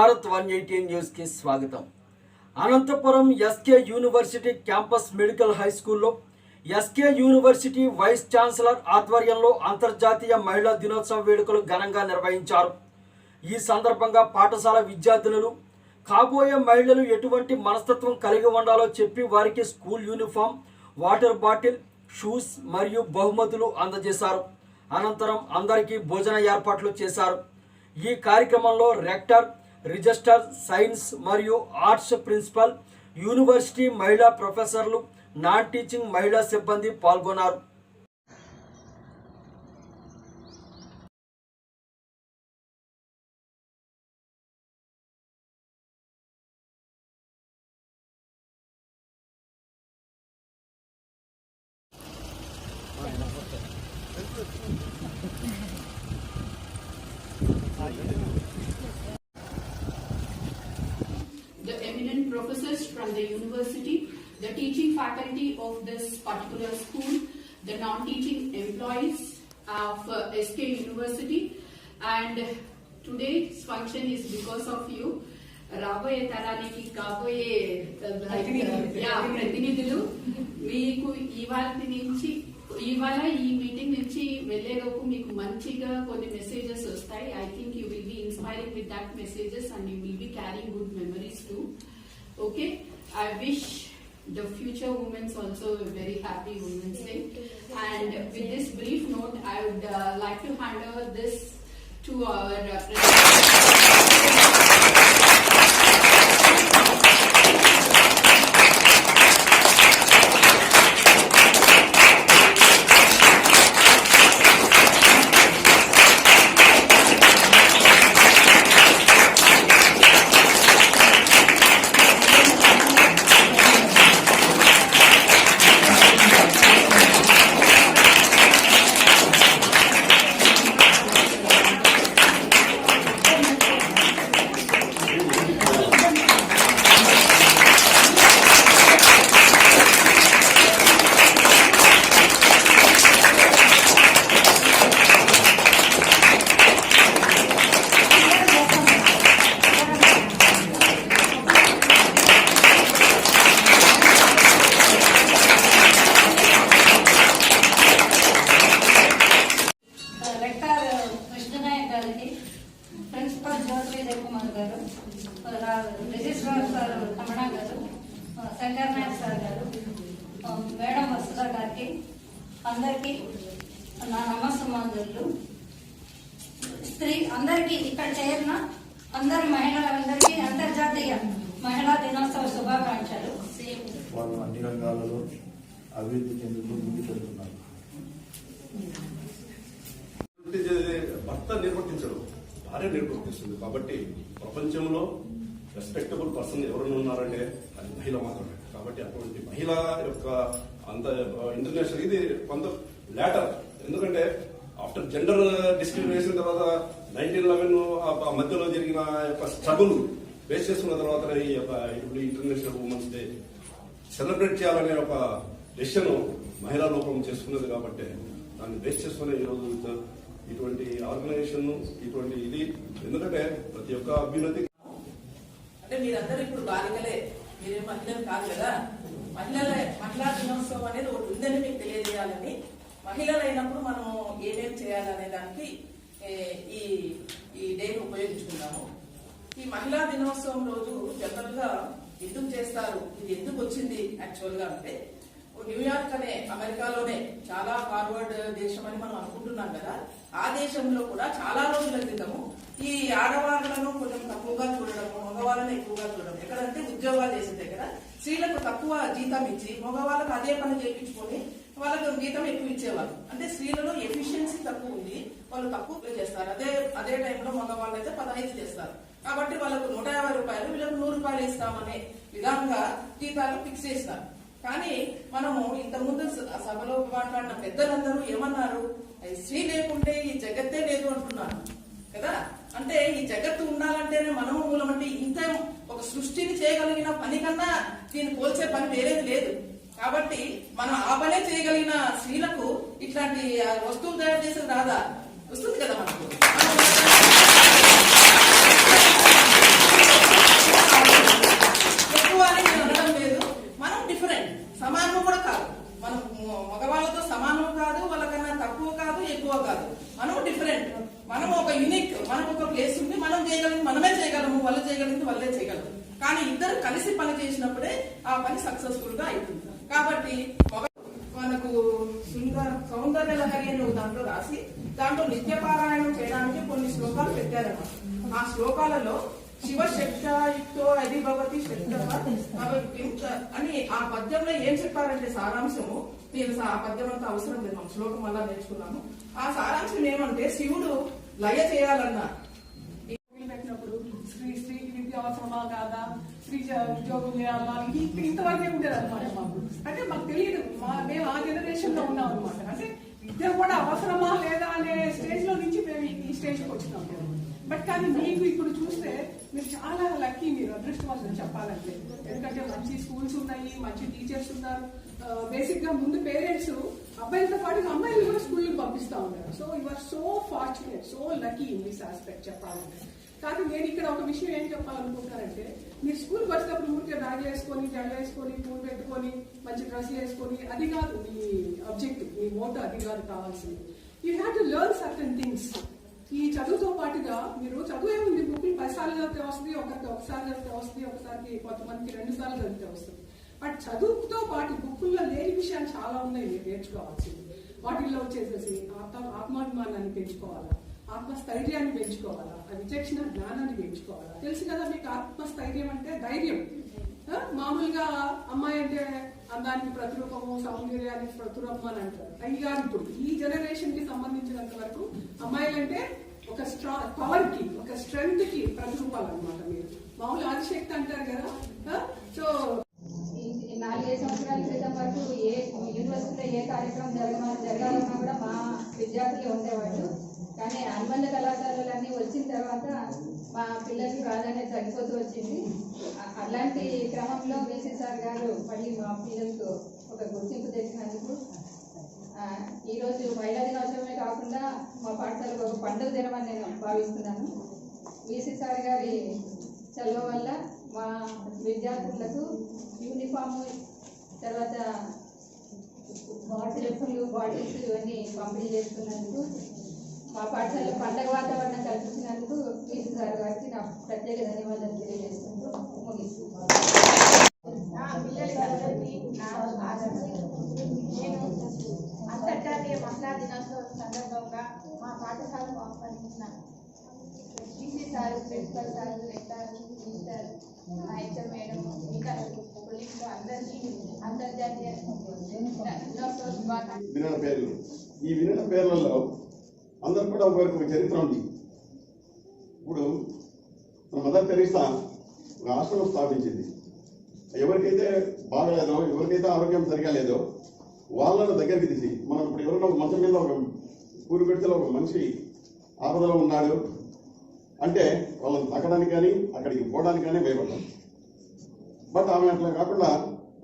Bharat 180 news కి స్వాగతం. Anantapuram SK university campus medical high స్కూల్లో ఎస్కే యూనివర్సిటీ వైస్ ఛాన్సలర్ ఆధ్వర్యంలో అంతర్జాతీయ మహిళా దినోత్సవ వేడుకలు ఘనంగా నిర్వహించారు. ఈ సందర్భంగా పాఠశాల విద్యార్థులు కాబోయే మహిళలు ఎటువంటి మనస్తత్వం కలిగి ఉండాలో చెప్పి వారికి school uniform, water bottle, shoes మరియు బహుమతులు అందజేశారు. అనంతరం అందరికీ భోజన ఏర్పాట్లు చేశారు. ఈ కార్యక్రమంలో రెక్టర్, రిజిస్టర్, సైన్స్ మరియు ఆర్ట్స్ ప్రిన్సిపల్, యూనివర్సిటీ మహిళా ప్రొఫెసర్లు, నాన్ టీచింగ్ మహిళా సిబ్బంది పాల్గొన్నారు. The eminent professors from the university, the teaching faculty of this particular school, the non-teaching employees of SK University, and today's function is because of you. రాబోయే తరానికి కాబోయే ప్రతినిధులు మీకు ఇవాళ ఈ మీటింగ్ నుంచి వెళ్లేలోపు మీకు మంచిగా కొన్ని మెసేజెస్ వస్తాయి. I think you will be inspiring with that messages and you will be carrying good memories to. Okay, I wish the future women's also a very happy Women's Day. And with this brief note, I would like to hand over this to our principal Jyoti Kumar garu, registrar sir Ramana garu, Shankar Nayak sir garu, madam Vasudha గారికి అందరికీ నా నమస్సమాంజలు. అందరికీ ఇక్కడ చేరిన అందరి మహిళలందరికీ అంతర్జాతీయ మహిళా దినోత్సవ శుభాకాంక్షలు. వాళ్ళు అన్ని రంగాలలో అభివృద్ధి చెందుతూ ముందుకెళ్తున్నారు. భర్త నిర్వర్తించడు, భార్య నిర్వర్తిస్తుంది. కాబట్టి ప్రపంచంలో రెస్పెక్టబుల్ పర్సన్ ఎవరైనా ఉన్నారంటే అది మహిళ మాత్రమే. కాబట్టి అటువంటి మహిళ యొక్క అంత ఇంటర్నేషనల్ ఇది కొంత లేటర్. ఎందుకంటే ఆఫ్టర్ జెండర్ డిస్క్రిమినేషన్ తర్వాత 1911 మధ్యలో జరిగిన యొక్క స్ట్రగుల్ బేస్ చేసుకున్న తర్వాత ఈ యొక్క ఇంటర్నేషనల్ ఉమెన్స్ డే సెలబ్రేట్ చేయాలనే ఒక డెసిషన్ మహిళా లోకం చేసుకున్నది. కాబట్టి దాన్ని బేస్ చేసుకునే ఈరోజు ఇటువంటి ఆర్గనైజేషన్ ఇటువంటి ఇది. ఎందుకంటే ప్రతి ఒక్క అభ్యున్నతి అంటే మీరందరూ ఇప్పుడు బాలికలే, మీరేం మహిళలు కాదు కదా. మహిళా దినోత్సవం అనేది ఒకటి ఉందని మీకు తెలియజేయాలని, మహిళలు అయినప్పుడు మనం ఏమేం చేయాలనే దానికి ఈ డేని ఉపయోగించుకున్నాము. ఈ మహిళా దినోత్సవం రోజు జనరల్ గా ఎందుకు చేస్తారు, ఇది ఎందుకు వచ్చింది యాక్చువల్ గా అంటే, న్యూయార్క్ అనే అమెరికాలోనే చాలా ఫార్వర్డ్ దేశం అని మనం అనుకుంటున్నాం కదా. ఆ దేశంలో కూడా చాలా రోజుల క్రితము ఈ ఆడవాళ్లను కొంచెం తక్కువగా చూడడము, మగవాళ్ళని ఎక్కువగా చూడడం. ఎక్కడంటే ఉద్యోగాలు చేసే దగ్గర స్త్రీలకు తక్కువ జీతం ఇచ్చి మగవాళ్ళకు అదే పని చేయించుకొని వాళ్ళకు జీతం ఎక్కువ ఇచ్చేవాళ్ళు. అంటే స్త్రీలలో ఎఫిషియన్సీ తక్కువ ఉంది, వాళ్ళు తక్కువ చేస్తారు. అదే టైంలో మగవాళ్ళు అయితే 15 చేస్తారు. కాబట్టి వాళ్ళకు 150 రూపాయలు, వీళ్ళకు 100 రూపాయలు ఇస్తామనే విధంగా జీతాలు ఫిక్స్ చేస్తారు. కానీ మనము ఇంతకుముందు సభలో మాట్లాడిన పెద్దలందరూ ఏమన్నారు, స్త్రీ లేకుంటే ఈ జగత్తే లేదు అంటున్నారు కదా. అంటే ఈ జగత్తు ఉండాలంటేనే మనము మూలం. అంటే ఇంత ఒక సృష్టిని చేయగలిగిన పని కన్నా దీన్ని పోల్చే పని వేరేది లేదు. కాబట్టి మనం ఆ పనే చేయగలిగిన స్త్రీలకు ఇట్లాంటి వస్తువులు తయారు చేసేది రాదా? వస్తుంది కదా మనకు. అది సక్సెస్ఫుల్ గా అవుతుంది. కాబట్టి మనకు సౌందర్య లహరి అని దాంట్లో రాసి దాంట్లో నిత్యపారాయణం చేయడానికి కొన్ని శ్లోకాలు పెట్టారన్నమాట. ఆ శ్లోకాలలో శివశక్తియుక్తో అది భవతి అని ఆ పద్యంలో ఏం చెప్పారంటే సారాంశము, నేను ఆ పద్యం అంతా అవసరం లేదు, మనం శ్లోకం వల్ల నేర్చుకున్నాము. ఆ సారాంశం ఏమంటే శివుడు లయ చేయాలన్నా పెట్టినప్పుడు స్త్రీకి విద్య అవసరమా కాదా, స్త్రీ ఉద్యోగం చేయాలా, ఇంతవరకే ఉండేది అనమాట మాకు. అంటే మాకు తెలియదు, మేము ఆ జనరేషన్ లో ఉన్నాం అనమాట. అంటే విద్య కూడా అవసరమా లేదా అనే స్టేజ్ లో నుంచి మేము ఈ స్టేజ్కి వచ్చినాం. బట్ కానీ మీకు ఇప్పుడు చూస్తే మీరు చాలా లక్కీ, మీరు అదృష్టవంతులు చెప్పాలంటే. ఎందుకంటే మంచి స్కూల్స్ ఉన్నాయి, మంచి టీచర్స్ ఉన్నారు. బేసిక్ గా ముందు పేరెంట్స్ అబ్బాయిలతో పాటు అమ్మాయిలు కూడా స్కూల్కి పంపిస్తా ఉన్నారు. So you are so fortunate, so lucky in this aspect చెప్పాలంటే. కానీ నేను ఇక్కడ ఒక విషయం ఏం చెప్పాలనుకుంటున్నానంటే, మీరు స్కూల్కి వచ్చినప్పుడు ఊరికే బ్యాగ్ వేసుకొని, జడ వేసుకొని, పూలు పెట్టుకొని, మంచి డ్రెస్సులు వేసుకొని, అది కాదు మీ ఆబ్జెక్టివ్, మీ మోటో అది కాదు కావాల్సింది. You have to learn certain things. ఈ చదువుతో పాటుగా మీరు చదువు ఏముంది, బుక్కులు 10 సార్లు చదివితే వస్తుంది, ఒకసారి చదివితే వస్తుంది, ఒకసారికి కొంతమందికి 2 సార్లు చదివితే వస్తుంది. బట్ చదువుతో పాటు బుక్కుల్లో లేని విషయాలు చాలా ఉన్నాయి మీరు నేర్చుకోవాల్సింది. వాటిల్లో వచ్చేసేసి ఆత్మాభిమానాన్ని పెంచుకోవాలా, ఆత్మస్థైర్యాన్ని పెంచుకోవాలా, విచక్షణ జ్ఞానాన్ని పెంచుకోవాలా. తెలుసు కదా మీకు ఆత్మస్థైర్యం అంటే ధైర్యం. మామూలుగా అమ్మాయి అంటే అందానికి ప్రతిరూపము, సౌందర్యానికి ప్రతిరూపం అని అంటారు. అయ్యారు ఇప్పుడు ఈ జనరేషన్ కి సంబంధించినంత వరకు అమ్మాయిలంటే ఒక పవర్ కి, ఒక స్ట్రెంగ్త్ కి ప్రతిరూపాలు అనమాట. మీరు మామూలు ఆదిశక్తి అంటారు కదా. సో 4-5 సంవత్సరాల క్రితం వరకు ఏ యూనివర్సిటీలో ఏ కార్యక్రమం జరగాలన్నా కూడా మా విద్యార్థులు ఉండేవాళ్ళు. కానీ అనుబంధ కళాశాలలన్నీ వచ్చిన తర్వాత మా పిల్లలకి ప్రాధాన్యత తగ్గిపోతూ వచ్చింది. అలాంటి క్రమంలో బీసీ సార్ గారు మళ్ళీ మా పిల్లలకు ఒక గుర్తింపు తెచ్చినందుకు ఈరోజు మహిళా దినోత్సవమే కాకుండా మా పాఠశాలకు ఒక పండుగ దినమని నేను భావిస్తున్నాను. బీసీ సార్ గారి చదువు వల్ల మా విద్యార్థులకు యూనిఫాము, తర్వాత చెప్పులు, బాటిల్స్ ఇవన్నీ పంపిణీ చేస్తున్నందుకు, మా పాఠశాలలో పండగ వాతావరణం కల్పించినందుకు బీసీ సార్ గారికి నా ప్రత్యేక ధన్యవాదాలు తెలియజేస్తుంటూ ముగిస్తున్నాను. నేను అంతర్జాతీయ మహిళా దినోత్సవం సందర్భంగా మా పాఠశాలకు ఆహ్వానించిన BC sir, principal sir, lecturer, minister, మా హెచ్ఎం మేడం, ఇంకా కొలీగ్స్ అందరికీ అంతర్జాతీయ దినోత్సవ శుభాకాంక్షలు. వినన పేర్లు, ఈ వినన పేర్లలో అందరు కూడా ఒక చరిత్ర ఉంది. ఇప్పుడు మదర్ తెరీసా ఒక ఆశ్రమం స్థాపించింది. ఎవరికైతే బాగలేదో, ఎవరికైతే ఆరోగ్యం సరిగా లేదో వాళ్ళను దగ్గరికి తీసి, మనం ఇప్పుడు ఎవరైనా ఒక మంచం మీద ఒక కూరి పెడితే ఒక మనిషి ఆపదలో ఉన్నాడు అంటే వాళ్ళని తాకడానికి కానీ అక్కడికి పోవడానికి కానీ భయపడతాం. బట్ ఆమె అట్లా కాకుండా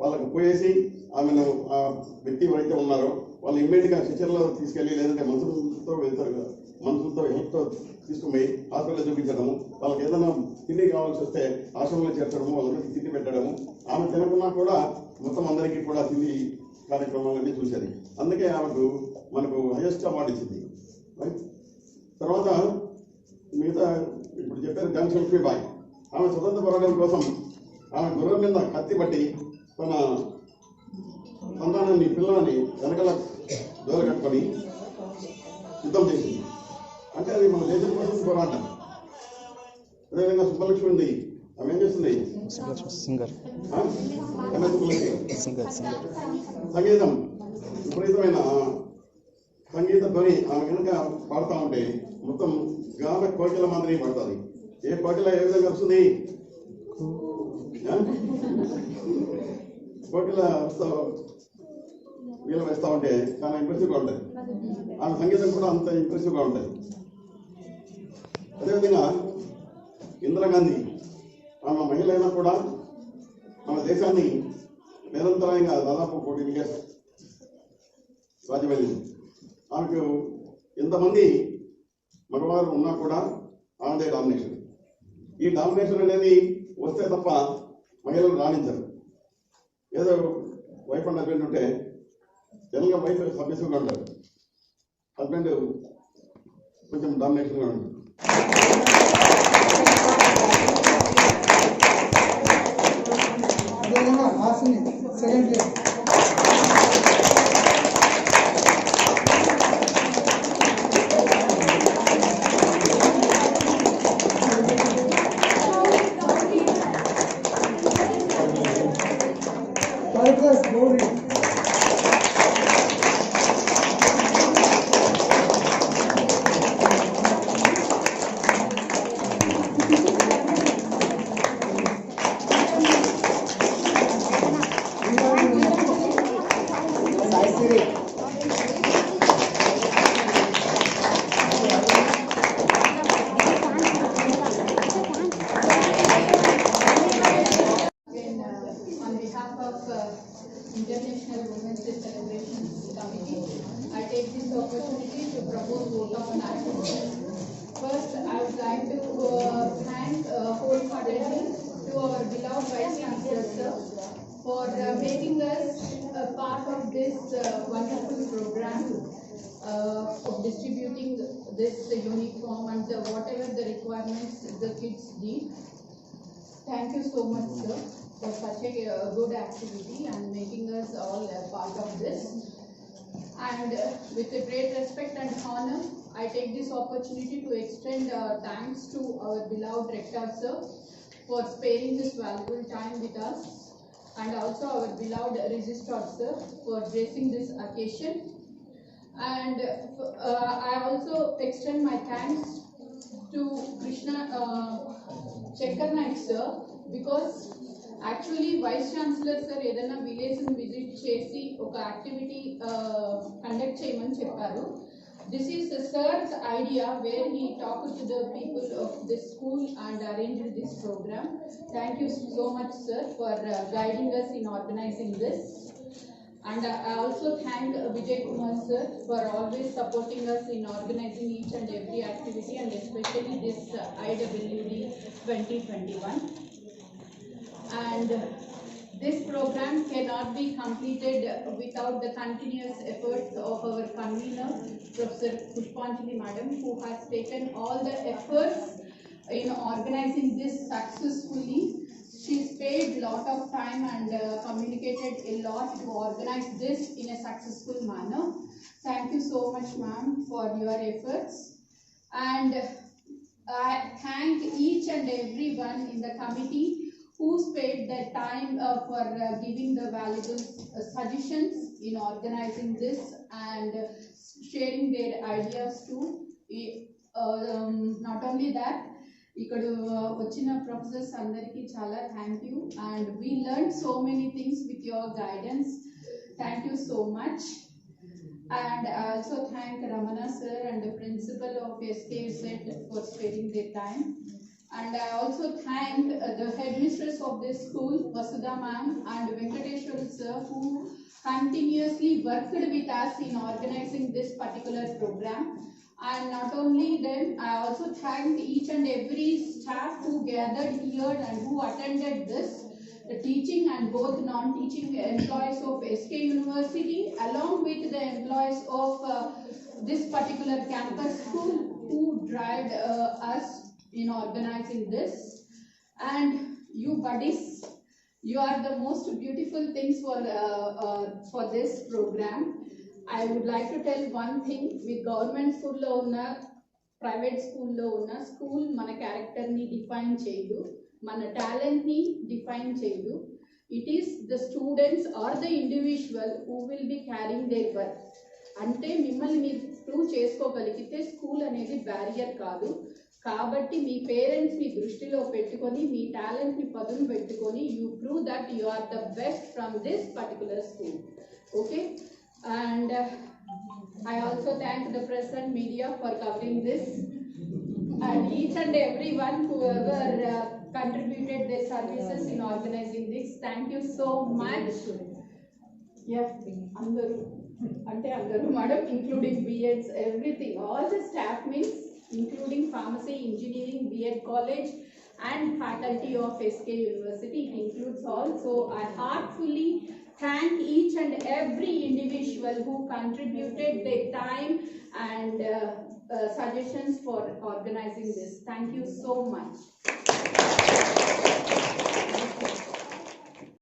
వాళ్ళకు పోయేసి ఆమెను ఆ వ్యక్తి ఎవరైతే ఉన్నారో వాళ్ళు ఇమ్మీడియట్గా శిక్షణలో తీసుకెళ్ళి, లేదంటే మనుషులతో వెళ్తారు కదా, మనుషులతో హెల్ప్తో తీసుకుపోయి హాస్పిటల్లో చూపించడము, వాళ్ళకి ఏదైనా తిండి కావాల్సి వస్తే ఆశ్రమంలో చేర్చడము, వాళ్ళకి తిండి పెట్టడము, ఆమె తినకున్నా కూడా మొత్తం అందరికీ కూడా తిండి కార్యక్రమాలన్నీ చూసేది. అందుకే ఆమెకు మనకు హైయెస్ట్ అవార్డు ఇచ్చింది. తర్వాత మిగతా ఇప్పుడు చెప్పారు ఝాన్సీ లక్ష్మీబాయి, ఆమె స్వతంత్ర పోరాటం కోసం ఆమె గుర్రం మీద కత్తి పట్టి తన సంతానాన్ని, పిల్లలని వెనకల దూర కట్టుకొని యుద్ధం చేసింది. అంటే అది మన దేశం కోసం పోరాటం. అదేవిధంగా సుబ్బలక్ష్మి ఉంది, ఆమె ఏం చేస్తుంది? సంగీతం, విపరీతమైన సంగీత ధ్వని ఆమె కనుక పాడుతూ ఉంటే మొత్తం గాన కోకిల మాదిరి పడుతుంది. ఏ కోకిల ఏ విధంగా వస్తుంది? కోకిల వీళ్ళు వేస్తూ ఉంటే చాలా ఇంప్రెసివ్గా ఉంటుంది. ఆమె సంగీతం కూడా అంత ఇంప్రెసివ్గా ఉంటుంది. అదేవిధంగా ఇందిరాగాంధీ, ఆమె మహిళ అయినా కూడా మన దేశాన్ని నిరంతరంగా దాదాపు 14 years రాజ్యం వెళ్ళింది. ఆమెకు ఎంతమంది మగవారు ఉన్నా కూడా ఆమెదే డామినేషన్. ఈ డామినేషన్ అనేది వస్తే తప్ప మహిళలు రాణించరు. ఏదో వైఫ్ అండ్ హస్బెండ్ ఉంటే జనరల్గా వైఫ్ సబ్మిసివ్గా ఉంటారు, హస్బెండ్ కొంచెం డామినేషన్గా ఉంటుంది. అదేవిధంగా Hasini second place. Third place Gauri. And on behalf of International Women's Day Celebrations Committee, I take this opportunity to propose vote of thanks. First, I would like to thank wholeheartedly to our beloved Vice Chancellor sir for making us a part of this wonderful program of distributing this uniform and whatever the requirements the kids need. Thank you so much, sir, for such a good activity and making us all a part of this. And with a great respect and honor, I take this opportunity to extend thanks to our beloved Rector, sir, for sparing this valuable time with us, and also our beloved Registrar, sir, for gracing this occasion. And I also extend my thanks to Krishna Shekhar Naik sir, because actually Vice Chancellor sir ఏదైనా village visit చేసి ఒక activity conduct చేయమని చెప్పారు. This is the sir's idea where he talked to the people of this school and arranged this program. Thank you so much, sir, for guiding us in organizing this. And I also thank Vijay Kumar sir for always supporting us in organizing each and every activity, and especially this IWD 2021. And this program cannot be completed without the continuous efforts of our convener, Professor Pushpanjali Madam, who has taken all the efforts in organizing this successfully. She spared a lot of time and communicated a lot to organize this in a successful manner. Thank you so much, ma'am, for your efforts. And I thank each and everyone in the committee who spared their time for giving the valuable suggestions in organizing this and sharing their ideas too. Not only that, ఇక్కడ వచ్చిన professors అందరికీ చాలా thank you, and we learn so many things with your guidance. Thank you so much. And I also thank Ramana sir and the principal of SKZ for sparing their time. And I also thank the headmistress of this school, Vasudha ma'am, and Venkateshwar sir, who continuously worked with us in organizing this particular program. And not only them, I also thank each and every staff who gathered here and who attended this, the teaching and both non-teaching employees of SK University, along with the employees of this particular campus school who drive us in organizing this. And you buddies, you are the most beautiful things for this program. I would like to tell one thing, with government school lo unna private school lo unna school mana character ni define cheyadu, mana talent ni define cheyadu. It is the students or the individual who will be carrying their worth. అంటే మిమ్మల్ని మీరు prove చేసుకోగలిగితే school అనేది barrier కాదు. కాబట్టి మీ parents ని దృష్టిలో పెట్టుకొని మీ టాలెంట్ ని పదును పెట్టుకొని you prove that you are the best from this particular school. Okay, and I also thank the press and media for covering this, and each and everyone whoever contributed their services in organizing this. Thank you so much. Yeah, andaru madam, including BEds, everything, all the staff means including pharmacy, engineering, BEd college and faculty of SK University. It includes all. So I heartfully thank each and every individual who contributed their time and suggestions for organizing this. Thank you so much.